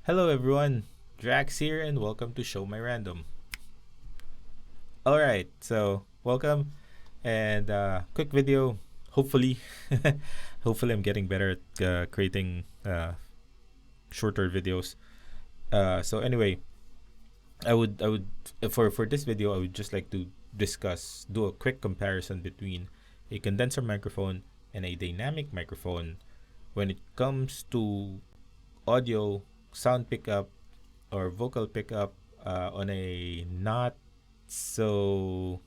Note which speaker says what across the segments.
Speaker 1: Hello everyone, Drax here and welcome to Show My Random. Alright, so welcome and quick video. Hopefully, hopefully I'm getting better at creating shorter videos. So anyway, I would for this video I would just like to do a quick comparison between a condenser microphone and a dynamic microphone when it comes to audio, sound pickup, or vocal pickup on a not so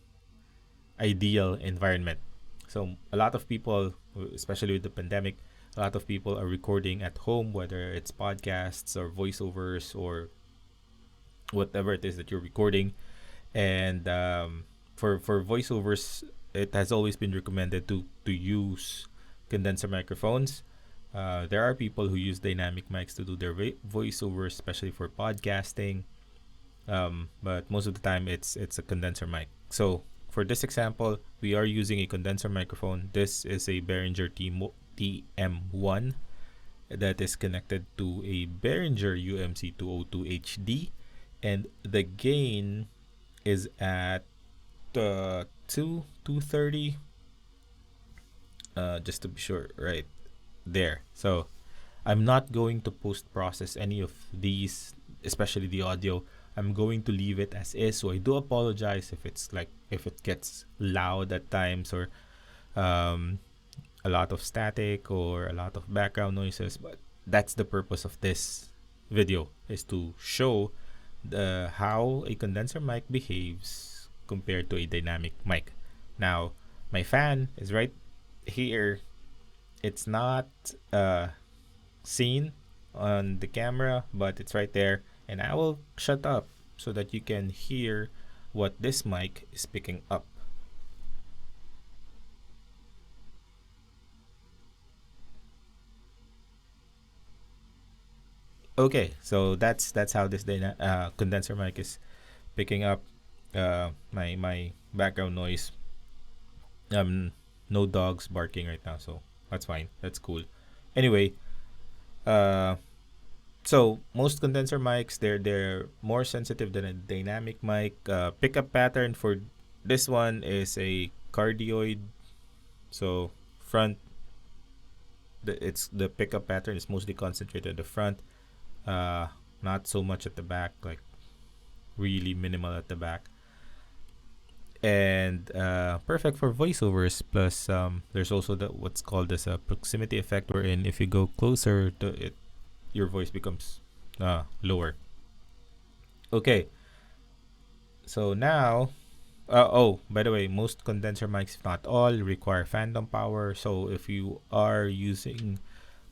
Speaker 1: ideal environment. So a lot of people, especially with the pandemic, a lot of people are recording at home, whether it's podcasts or voiceovers or whatever it is that you're recording. And for voiceovers, it has always been recommended to use condenser microphones. There are people who use dynamic mics to do their voiceovers, especially for podcasting. But most of the time, it's a condenser mic. So for this example, we are using a condenser microphone. This is a Behringer TM1 that is connected to a Behringer UMC 202 HD, and the gain is at 230. Just to be sure, right there. So I'm not going to post process any of these, especially the audio. I'm going to leave it as is. So I do apologize if it gets loud at times or um, a lot of static or a lot of background noises. But that's the purpose of this video, is to show the how a condenser mic behaves compared to a dynamic mic. Now, my fan is right here. It's not seen on the camera, but it's right there. And I will shut up so that you can hear what this mic is picking up. Okay, so that's how this condenser mic is picking up my background noise. No dogs barking right now, so that's fine. That's cool. Anyway, uh, so most condenser mics, they're more sensitive than a dynamic mic. Pickup pattern for this one is a cardioid. So front, the pickup pattern is mostly concentrated at the front, not so much at the back, like really minimal at the back. And perfect for voiceovers. Plus, there's also what's called as a proximity effect, wherein if you go closer to it, your voice becomes lower. Okay, so now, oh, by the way, most condenser mics, if not all, require phantom power. So if you are using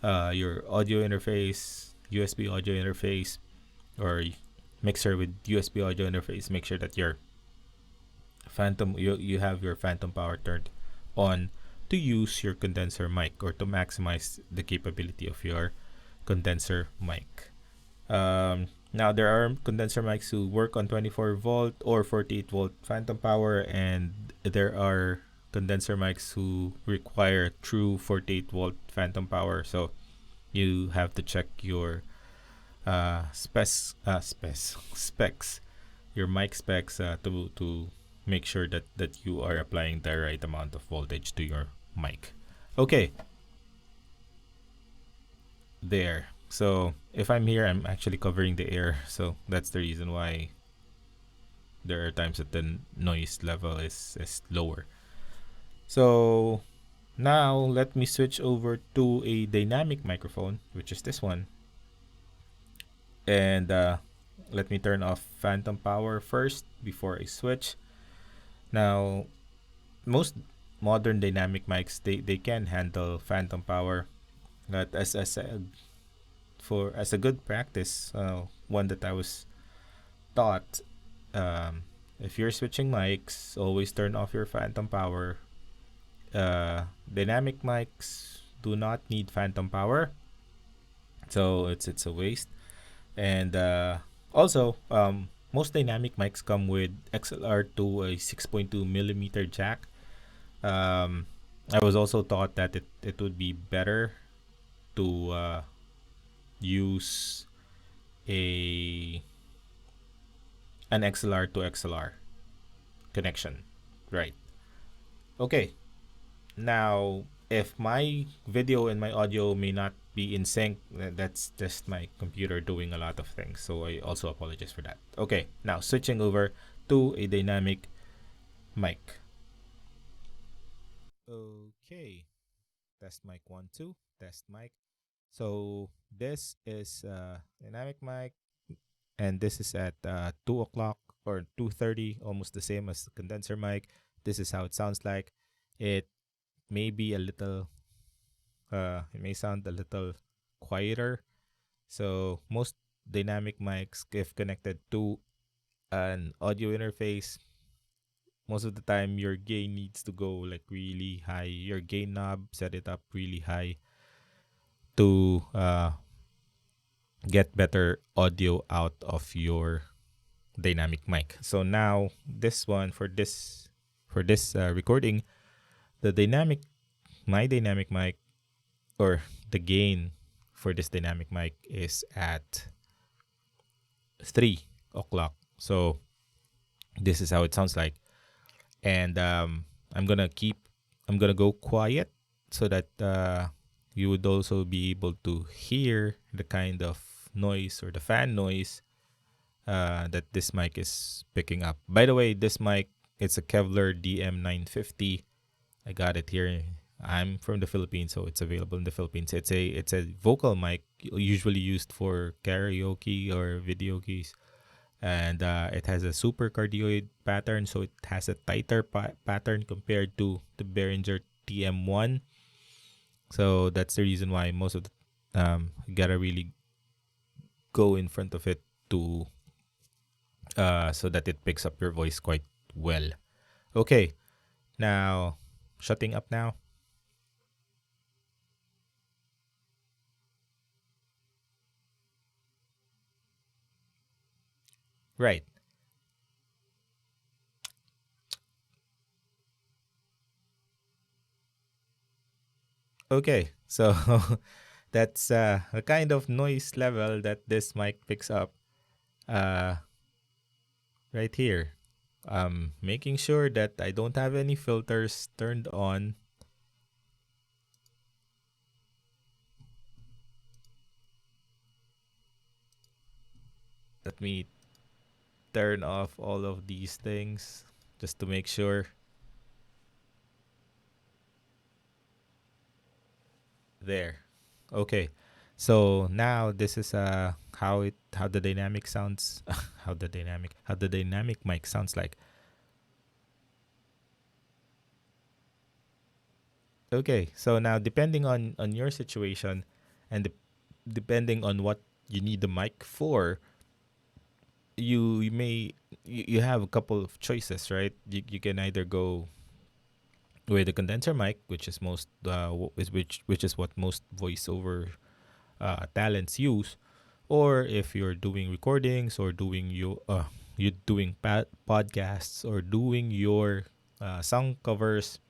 Speaker 1: your audio interface, USB audio interface, or mixer with USB audio interface, make sure that you have your phantom power turned on to use your condenser mic or to maximize the capability of your condenser mic. Now there are condenser mics who work on 24 volt or 48 volt phantom power, and there are condenser mics who require true 48 volt phantom power. So you have to check your specs, your mic specs, to make sure that you are applying the right amount of voltage to your mic. Okay, there. So if I'm here, I'm actually covering the air. So that's the reason why there are times that the noise level is lower. So now let me switch over to a dynamic microphone, which is this one. And let me turn off phantom power first before I switch. Now, most modern dynamic mics, they can handle phantom power, but as a good practice, one that I was taught, if you're switching mics, always turn off your phantom power. Dynamic mics do not need phantom power, so it's a waste. And also, most dynamic mics come with XLR to a 6.2 millimeter jack. I was also taught that it would be better to use a an XLR to XLR connection, right? Okay. Now, if my video and my audio may not be in sync, that's just my computer doing a lot of things. So I also apologize for that. Okay, now switching over to a dynamic mic. Okay, test mic 1 2, test mic. So this is dynamic mic, and this is at 2 o'clock or 2:30, almost the same as the condenser mic. This is how it sounds like. It may be a little it may sound a little quieter. So most dynamic mics, if connected to an audio interface, most of the time your gain needs to go like really high. Your gain knob, set it up really high to get better audio out of your dynamic mic. So now this one for this recording, the dynamic my dynamic mic, or the gain for this dynamic mic, is at 3 o'clock. So this is how it sounds like. And I'm gonna go quiet so that you would also be able to hear the kind of noise or the fan noise that this mic is picking up. By the way, this mic, it's a Kevlar DM950. I got it here. I'm from the Philippines, so it's available in the Philippines. It's a vocal mic usually used for karaoke or video keys, and it has a super cardioid pattern, so it has a tighter pattern compared to the Behringer TM1. So that's the reason why most of the you gotta really go in front of it to so that it picks up your voice quite well. Okay, now shutting up now. Right. Okay. So that's a kind of noise level that this mic picks up uh, right here. Making sure that I don't have any filters turned on. Let me turn off all of these things just to make sure. There. Okay. So now this is how the dynamic sounds how the dynamic mic sounds like. Okay. So now depending on your situation and depending on what you need the mic for, you may you have a couple of choices, right? You can either go with the condenser mic, which is most which is what most voiceover talents use, or if you're doing recordings or doing you doing podcasts or doing your song covers,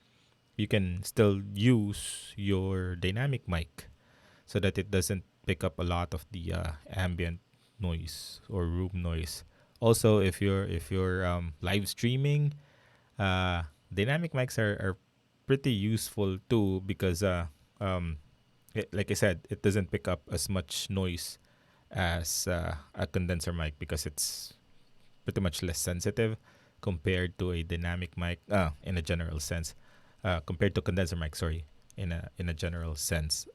Speaker 1: you can still use your dynamic mic so that it doesn't pick up a lot of the ambient noise or room noise. Also, if you're live streaming, dynamic mics are pretty useful too because like I said, it doesn't pick up as much noise as a condenser mic because it's pretty much less sensitive compared to a dynamic mic in a general sense, compared to condenser mic, sorry, in a general sense.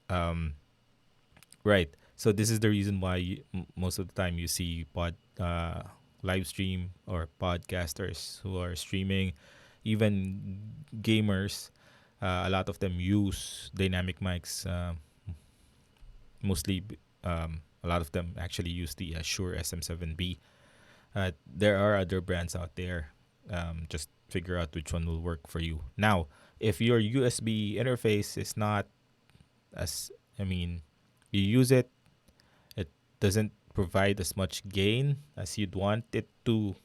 Speaker 1: Right. So this is the reason why most of the time you see live stream or podcasters who are streaming, even gamers. A lot of them use dynamic mics. Mostly, a lot of them actually use the Shure SM7B. There are other brands out there. Just figure out which one will work for you. Now, if your USB interface is not as, I mean, you use it, it doesn't provide as much gain as you'd want it to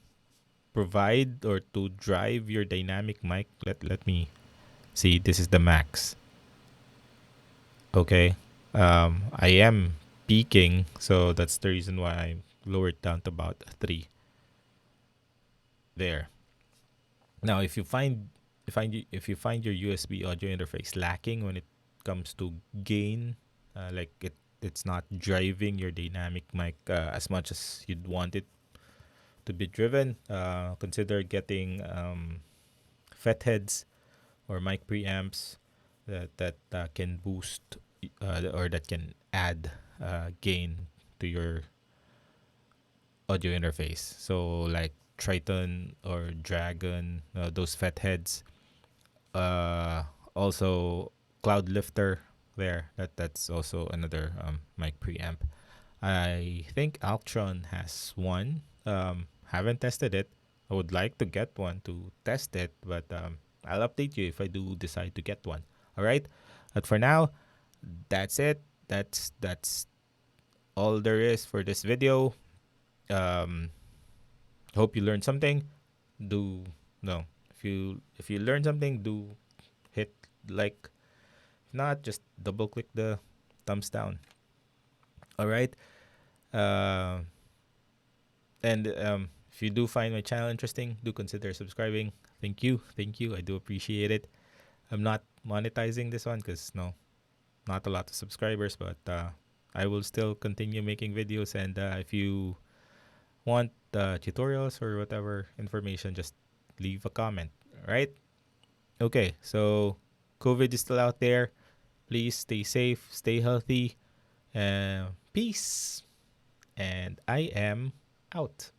Speaker 1: provide or to drive your dynamic mic. Let me see. This is the max. Okay. I am peaking, so that's the reason why I lowered down to about 3 there. Now, if you find your USB audio interface lacking when it comes to gain, like it's not driving your dynamic mic as much as you'd want it to be driven, consider getting FET heads or mic preamps that can boost or that can add gain to your audio interface. So like Triton or Dragon, those FET heads. Uh, Also Cloud Lifter there. That's also another mic preamp. I think Altron has one. Haven't tested it. I would like to get one to test it, but I'll update you if I do decide to get one. All right. But for now, that's it. That's all there is for this video. Um, Hope you learned something. Do no. If you learn something, do hit like. If not, just double click the thumbs down. All right. Uh, and if you do find my channel interesting, do consider subscribing. Thank you. Thank you. I do appreciate it. I'm not monetizing this one because no, not a lot of subscribers, but I will still continue making videos. And if you want tutorials or whatever information, just leave a comment. All right. Okay. So COVID is still out there. Please stay safe, stay healthy, peace. And I am out.